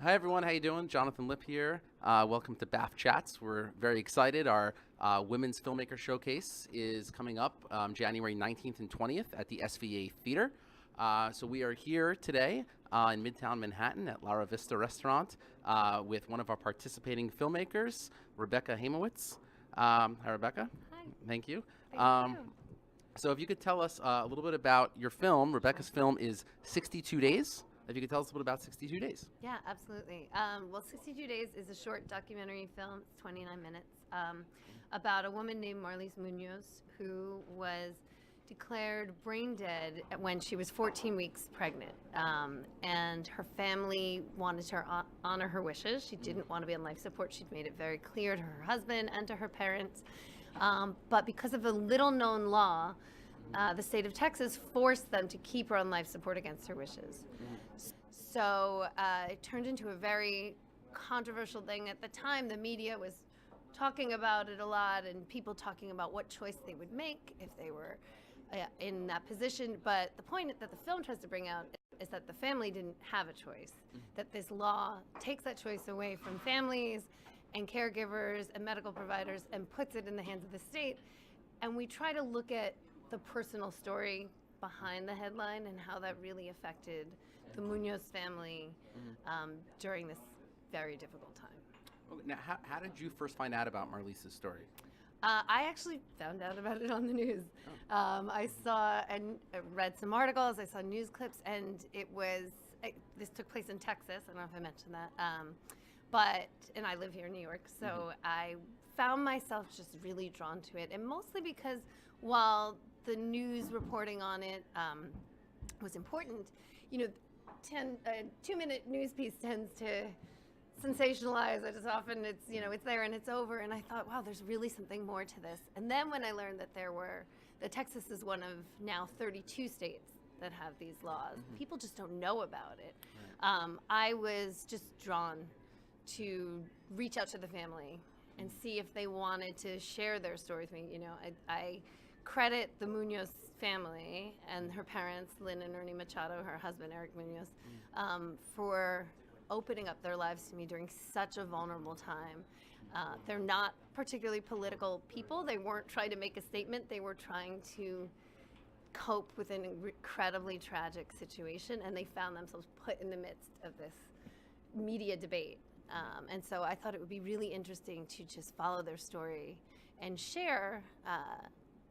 Hi everyone, how you doing? Jonathan Lipp here. Welcome to BAFF Chats. We're very excited. Our Women's Filmmaker Showcase is coming up January 19th and 20th at the SVA Theater. So we are here today in Midtown Manhattan at La Vista Restaurant with one of our participating filmmakers, Rebecca Haimowitz. Hi Rebecca. Hi. Thank you. Thank you. So if you could tell us a little bit about your film. Rebecca's film is 62 Days. If you could tell us a little bit about 62 Days. Yeah, absolutely. Well, 62 Days is a short documentary film. It's 29 minutes about a woman named Marlise Munoz who was declared brain dead when she was 14 weeks pregnant. And her family wanted to honor her wishes. She didn't want to be on life support. She'd made it very clear to her husband and to her parents. But because of a little-known law, the state of Texas forced them to keep her on life support against her wishes. So it turned into a very controversial thing. At the time, the media was talking about it a lot and people talking about what choice they would make if they were in that position. But the point that the film tries to bring out is that the family didn't have a choice, that this law takes that choice away from families and caregivers and medical providers and puts it in the hands of the state. And we try to look at the personal story behind the headline and how that really affected the Munoz family during this very difficult time. Okay, now, how did you first find out about Marlise's story? I actually found out about it on the news. I saw and read some articles, I saw news clips, and this took place in Texas. I don't know if I mentioned that. And I live here in New York, so I found myself just really drawn to it, and mostly because while the news reporting on it was important, you know, a 2-minute news piece tends to sensationalize it as often. It's there and it's over, and I thought, wow, there's really something more to this. And then when I learned that Texas is one of now 32 states that have these laws, people just don't know about it. Right. I was just drawn to reach out to the family and see if they wanted to share their story with me. You know, I credit the Munoz family and her parents, Lynn and Ernie Machado, her husband, Eric Munoz, for opening up their lives to me during such a vulnerable time. They're not particularly political people. They weren't trying to make a statement. They were trying to cope with an incredibly tragic situation, and they found themselves put in the midst of this media debate. And so I thought it would be really interesting to just follow their story and share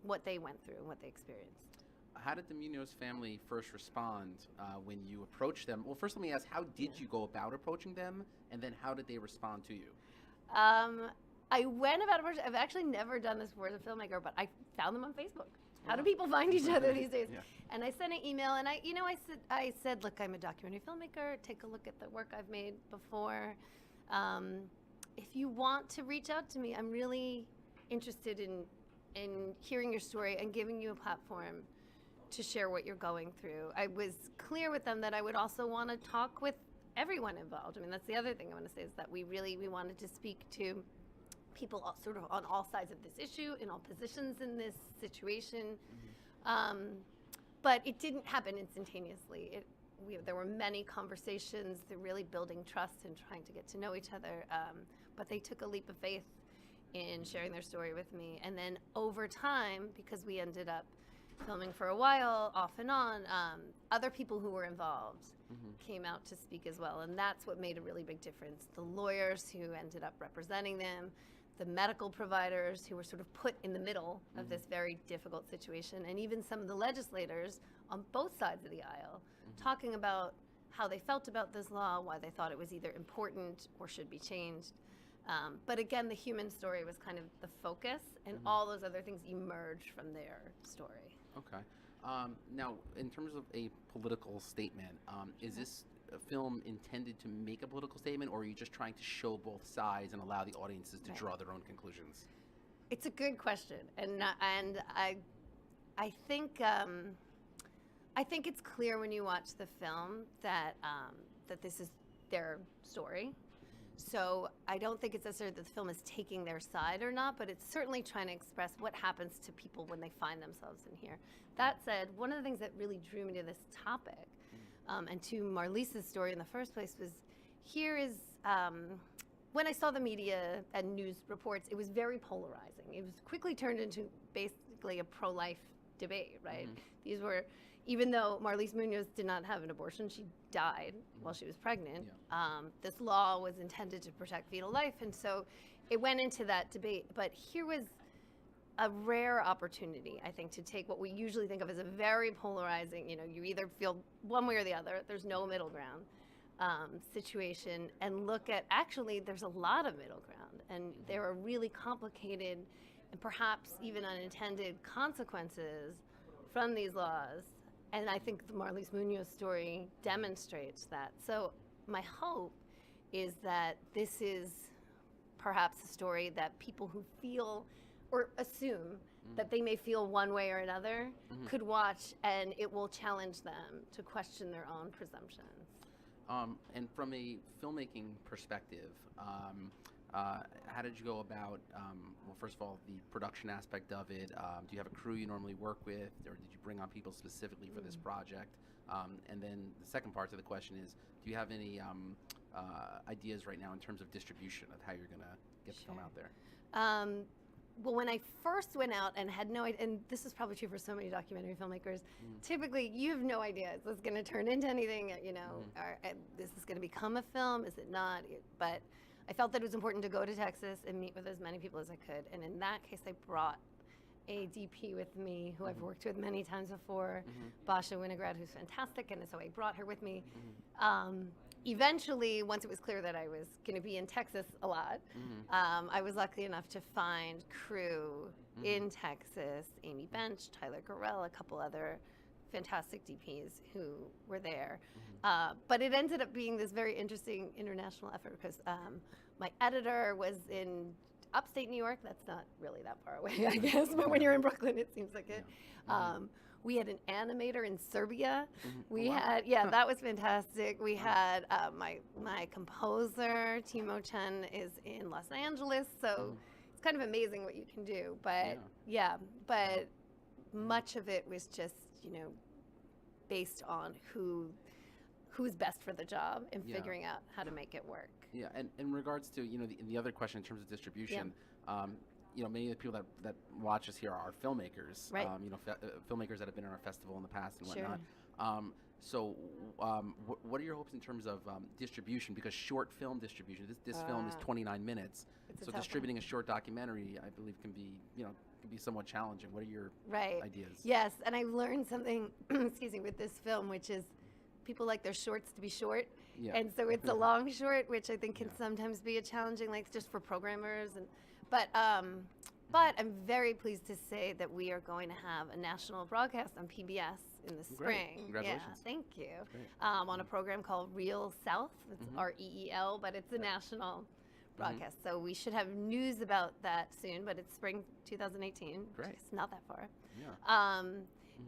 what they went through and what they experienced. How did the Munoz family first respond when you approached them? Well, first let me ask, how did you go about approaching them, and then how did they respond to you? I went about approaching. I've actually never done this before as a filmmaker, but I found them on Facebook. How do people find each other these days? Yeah. And I sent an email, and I said, look, I'm a documentary filmmaker. Take a look at the work I've made before. If you want to reach out to me, I'm really interested in hearing your story and giving you a platform to share what you're going through. I was clear with them that I would also want to talk with everyone involved. I mean, that's the other thing I want to say, is that we wanted to speak to people sort of on all sides of this issue, in all positions in this situation. But it didn't happen instantaneously. There were many conversations. They're really building trust and trying to get to know each other. But they took a leap of faith in sharing their story with me. And then over time, because we ended up filming for a while, off and on, other people who were involved came out to speak as well. And that's what made a really big difference. The lawyers who ended up representing them, the medical providers who were sort of put in the middle of this very difficult situation, and even some of the legislators on both sides of the aisle talking about how they felt about this law, why they thought it was either important or should be changed. But again, the human story was kind of the focus, and all those other things emerged from their story. Okay. Now, in terms of a political statement, is this a film intended to make a political statement, or are you just trying to show both sides and allow the audiences to draw their own conclusions? It's a good question, and I think it's clear when you watch the film that this is their story. So I don't think it's necessarily that the film is taking their side or not, but it's certainly trying to express what happens to people when they find themselves in here. That said, one of the things that really drew me to this topic and to Marlise's story in the first place was here is, when I saw the media and news reports, it was very polarizing. It was quickly turned into basically a pro-life debate, right? These were, even though Marlise Munoz did not have an abortion, she died while she was pregnant. This law was intended to protect fetal life, and so it went into that debate. But here was a rare opportunity, I think, to take what we usually think of as a very polarizing, you either feel one way or the other, there's no middle ground situation, and look at, actually, there's a lot of middle ground, and there are really complicated and perhaps even unintended consequences from these laws. And I think the Marlise Munoz story demonstrates that. So my hope is that this is perhaps a story that people who feel or assume that they may feel one way or another could watch, and it will challenge them to question their own presumptions. And from a filmmaking perspective, how did you go about, well, first of all, the production aspect of it? Do you have a crew you normally work with, or did you bring on people specifically for this project? And then the second part to the question is, do you have any ideas right now in terms of distribution of how you're going to get the film out there? Well, when I first went out and had no idea, and this is probably true for so many documentary filmmakers, typically you have no idea, is this going to turn into anything, or is this going to become a film, is it not? But I felt that it was important to go to Texas and meet with as many people as I could, and in that case I brought a DP with me who I've worked with many times before, Basha Winograd, who's fantastic, and so I brought her with me. Eventually, once it was clear that I was going to be in Texas a lot, I was lucky enough to find crew in Texas, Amy Bench, Tyler Gorell, a couple other fantastic DPs who were there. But it ended up being this very interesting international effort because my editor was in upstate New York. That's not really that far away, I guess, but when you're in Brooklyn, it seems like it. We had an animator in Serbia. We had, that was fantastic. We had my composer, Timo Chen, is in Los Angeles, so it's kind of amazing what you can do. But but much of it was just, based on who's best for the job and figuring out how to make it work. Yeah, and in regards to, the other question in terms of distribution, many of the people that watch us here are filmmakers, right. Filmmakers that have been in our festival in the past and whatnot. So what are your hopes in terms of distribution? Because short film distribution, this film is 29 minutes. So distributing a short documentary, I believe, can be somewhat challenging. What are your ideas? Yes, and I've learned something, excuse me, with this film, which is people like their shorts to be short. And so it's a long short, which I think can sometimes be a challenging length just for programmers. But I'm very pleased to say that we are going to have a national broadcast on PBS in the spring. Congratulations. Yeah, thank you. On a program called Real South. It's REEL, but it's a national broadcast. So we should have news about that soon, but it's spring 2018. Great. It's not that far.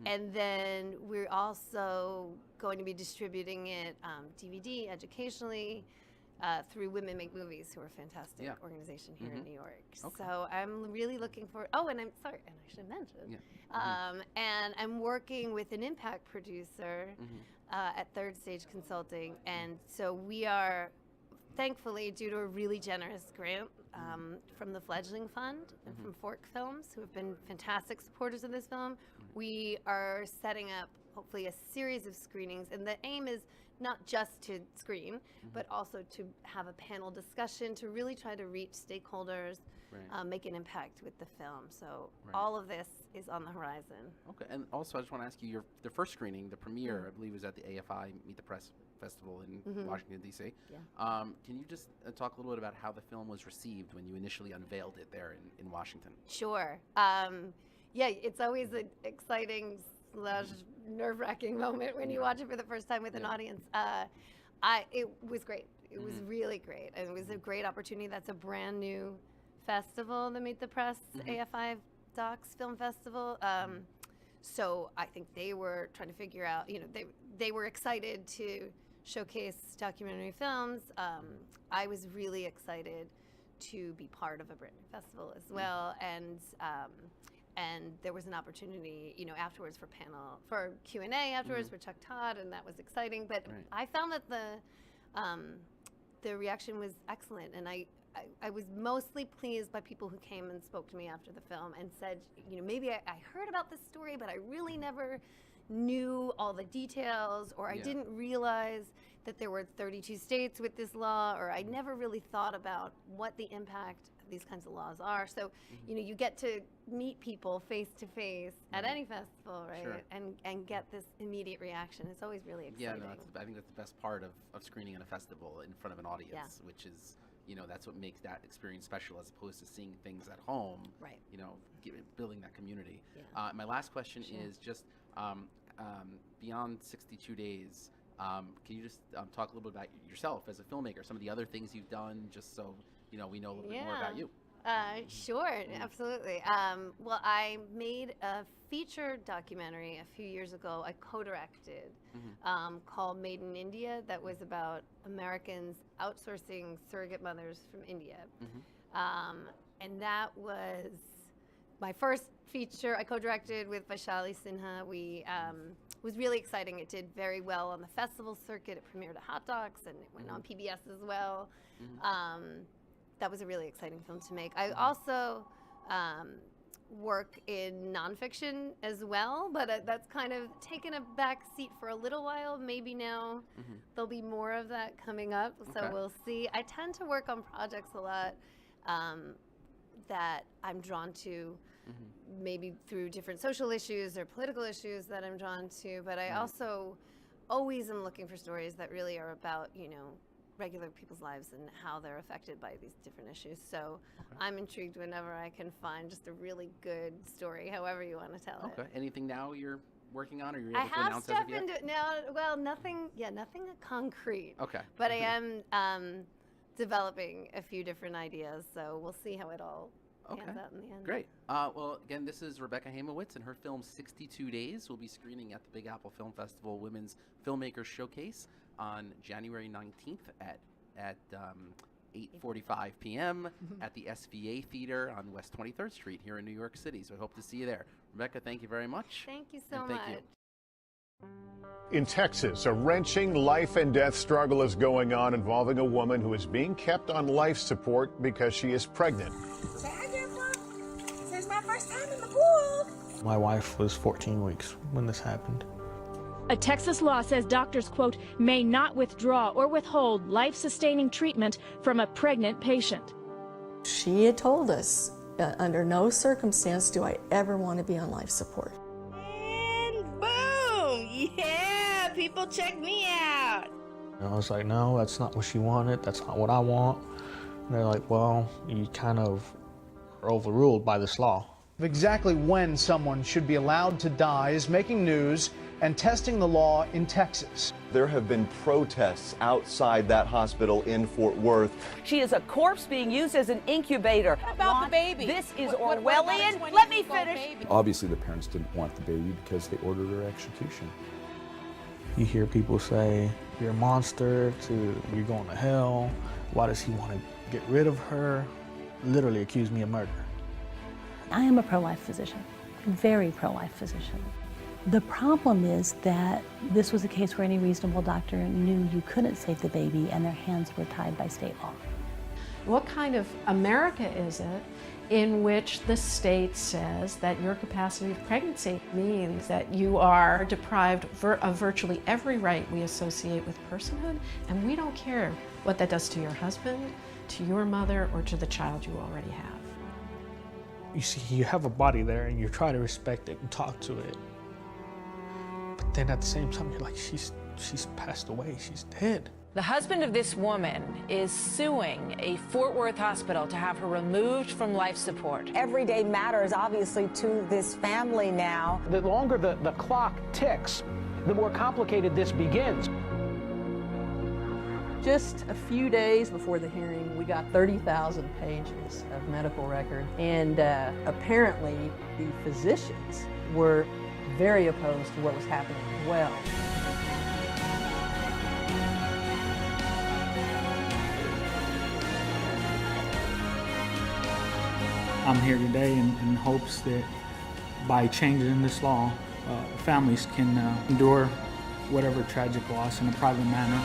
And then we're also going to be distributing it DVD educationally through Women Make Movies, who are a fantastic organization here in New York. So I'm really looking for, and I'm sorry, and I should have mentioned, and I'm working with an impact producer at Third Stage Consulting, and so we are, thankfully, due to a really generous grant from the Fledgling Fund and from Fork Films, who have been fantastic supporters of this film, we are setting up, hopefully, a series of screenings, and the aim is not just to screen, but also to have a panel discussion to really try to reach stakeholders, make an impact with the film. So all of this is on the horizon. Okay, and also I just want to ask you, the first screening, the premiere, I believe, was at the AFI Meet the Press Festival in Washington, D.C. Can you just talk a little bit about how the film was received when you initially unveiled it there in Washington? Sure. It's always an exciting / nerve-wracking moment when you watch it for the first time with an audience. It was great. It was really great. And it was a great opportunity. That's a brand new festival, the Meet the Press AFI Docs Film Festival. So I think they were trying to figure out, they were excited to showcase documentary films. I was really excited to be part of a brand new festival as well. And there was an opportunity, afterwards for Q&A afterwards for Chuck Todd, and that was exciting. But I found that the reaction was excellent, and I was mostly pleased by people who came and spoke to me after the film and said, maybe I heard about this story, but I really never knew all the details, or I didn't realize that there were 32 states with this law, or I never really thought about what the impact of these kinds of laws are. So, you get to meet people face to face at any festival, right? Sure. And get this immediate reaction. It's always really exciting. Yeah, no, I think that's the best part of screening at a festival in front of an audience, which is, that's what makes that experience special as opposed to seeing things at home, right? Building that community. Yeah. My last question is just beyond 62 days, can you just talk a little bit about yourself as a filmmaker, some of the other things you've done, just so we know a little bit more about you? Sure, absolutely. Well, I made a feature documentary a few years ago. I co-directed called Made in India, that was about Americans outsourcing surrogate mothers from India. And that was my first feature I co-directed with Vaishali Sinha. We was really exciting. It did very well on the festival circuit. It premiered at Hot Docs, and it went on PBS as well. That was a really exciting film to make. I also work in nonfiction as well, but that's kind of taken a back seat for a little while. Maybe now there'll be more of that coming up, so we'll see. I tend to work on projects a lot that I'm drawn to, maybe through different social issues or political issues that I'm drawn to, but I also always am looking for stories that really are about, regular people's lives and how they're affected by these different issues. So I'm intrigued whenever I can find just a really good story, however you want to tell it. Okay. Anything now you're working on, or you're able to announce as of yet? I have stuff into it now. Well, nothing concrete. Okay. But I am developing a few different ideas, so we'll see how it all pans out in the end. Great. Well, again, this is Rebecca Haimowitz, and her film 62 Days will be screening at the Big Apple Film Festival Women's Filmmaker Showcase on January 19th at 8:45 p.m. at the SVA Theater on West 23rd Street here in New York City. So I hope to see you there. Rebecca, thank you very much. Thank you so much. In Texas, a wrenching life and death struggle is going on involving a woman who is being kept on life support because she is pregnant. Say hi, Grandpa. It's my first time in the pool. My wife was 14 weeks when this happened. A Texas law says doctors, quote, may not withdraw or withhold life-sustaining treatment from a pregnant patient. She had told us, under no circumstance do I ever want to be on life support. And boom! Yeah, people check me out. And I was like, no, that's not what she wanted. That's not what I want. And they're like, well, you kind of are overruled by this law. Exactly when someone should be allowed to die is making news and testing the law in Texas. There have been protests outside that hospital in Fort Worth. She is a corpse being used as an incubator. What about the baby? This is Orwellian. Let me finish. Obviously, the parents didn't want the baby because they ordered her execution. You hear people say, you're a monster, you're going to hell. Why does he want to get rid of her? Literally accuse me of murder. I am a pro-life physician, very pro-life physician. The problem is that this was a case where any reasonable doctor knew you couldn't save the baby and their hands were tied by state law. What kind of America is it in which the state says that your capacity of pregnancy means that you are deprived of virtually every right we associate with personhood, and we don't care what that does to your husband, to your mother, or to the child you already have. You see, you have a body there and you try to respect it and talk to it. But then at the same time, you're like, she's passed away, she's dead. The husband of this woman is suing a Fort Worth hospital to have her removed from life support. Every day matters, obviously, to this family now. The longer the clock ticks, the more complicated this begins. Just a few days before the hearing, we got 30,000 pages of medical record, and apparently the physicians were very opposed to what was happening as well. I'm here today in hopes that by changing this law, families can endure whatever tragic loss in a private manner.